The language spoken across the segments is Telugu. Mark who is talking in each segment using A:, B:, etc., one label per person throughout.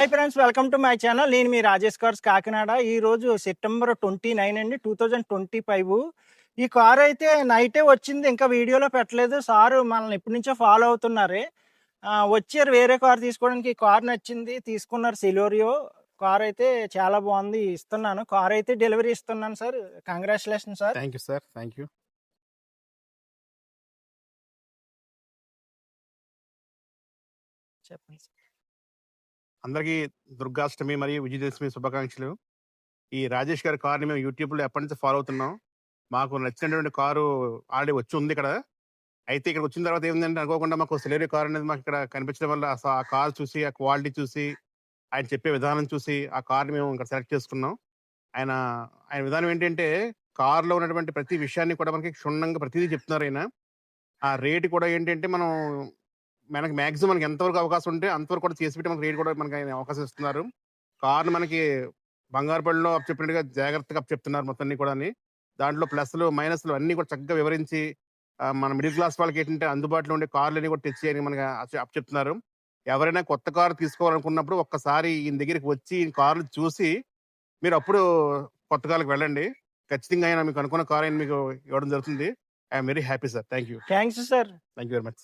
A: Hi friends, welcome to my channel. నేను మీ రాజేష్ కార్స్ కాకినాడ. ఈరోజు సెప్టెంబర్ 29 అండి, 2025. ఈ కార్ అయితే నైటే వచ్చింది, ఇంకా వీడియోలో పెట్టలేదు. సారు మనల్ని ఎప్పటి నుంచో ఫాలో అవుతున్నారే. వచ్చారు వేరే కార్ తీసుకోవడానికి. ఈ కార్ నచ్చింది, తీసుకున్నారు. సిలోరియో కార్ అయితే చాలా బాగుంది, ఇస్తున్నాను. కార్ అయితే డెలివరీ ఇస్తున్నాను sir. Congratulation sir.
B: Thank you sir, thank you.
A: చెప్పండి సార్.
B: అందరికీ దుర్గాష్టమి మరియు విజయదశమి శుభాకాంక్షలు. ఈ రాజేష్ గారి కార్ని మేము యూట్యూబ్లో ఎప్పటి నుంచి ఫాలో అవుతున్నాం. మాకు నచ్చినటువంటి కారు ఆల్రెడీ వచ్చి ఉంది ఇక్కడ. అయితే ఇక్కడ వచ్చిన తర్వాత ఏముందంటే, అనుకోకుండా మాకు సెలరీ కార్ అనేది మాకు ఇక్కడ కనిపించడం వల్ల ఆ కార్ చూసి, ఆ క్వాలిటీ చూసి, ఆయన చెప్పే విధానం చూసి ఆ కార్ని మేము ఇక్కడ సెలెక్ట్ చేసుకున్నాం. ఆయన ఆయన విధానం ఏంటంటే, కార్లో ఉన్నటువంటి ప్రతి విషయాన్ని కూడా మనకి క్షుణ్ణంగా ప్రతిదీ చెప్తున్నారు ఆయన. ఆ రేటు కూడా ఏంటంటే, మనకి మాక్సిమం మనకి ఎంతవరకు అవకాశం ఉంటే అంతవరకు కూడా చేసి పెట్టి మనకి రేట్ కూడా మనకి ఆయన అవకాశం ఇస్తున్నారు. కార్లు మనకి బంగారు పళ్ళలో చెప్పినట్టుగా జాగ్రత్తగా చెప్తున్నారు మొత్తం అన్ని కూడా. దాంట్లో ప్లస్లు మైనస్లు అన్ని కూడా చక్కగా వివరించి మన మిడిల్ క్లాస్ వాళ్ళకి ఏంటంటే అందుబాటులో ఉండే కార్లు అన్ని కూడా తెచ్చి అని మనకి చెప్తున్నారు. ఎవరైనా కొత్త కారు తీసుకోవాలనుకున్నప్పుడు ఒక్కసారి ఈయన దగ్గరికి వచ్చి ఈ కార్లు చూసి మీరు అప్పుడు కొత్త కార్లకు వెళ్ళండి. ఖచ్చితంగా ఆయన మీకు అనుకున్న కార్ ఆయన మీకు ఇవ్వడం జరుగుతుంది. I'm very happy sir. Thank you.
A: Thanks sir.
B: Thank you very much.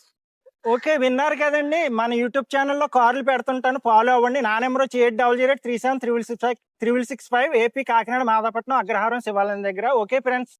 A: Okay, విన్నారు కదండి. మన యూట్యూబ్ ఛానల్లో కార్లు పెడుతుంటాను, ఫాలో అవ్వండి. నా నెంబర్ వచ్చి 8008373665 ఏపీ కాకినాడ మాదాపట్నం అగ్రహారం శివాలయం దగ్గర. Okay friends.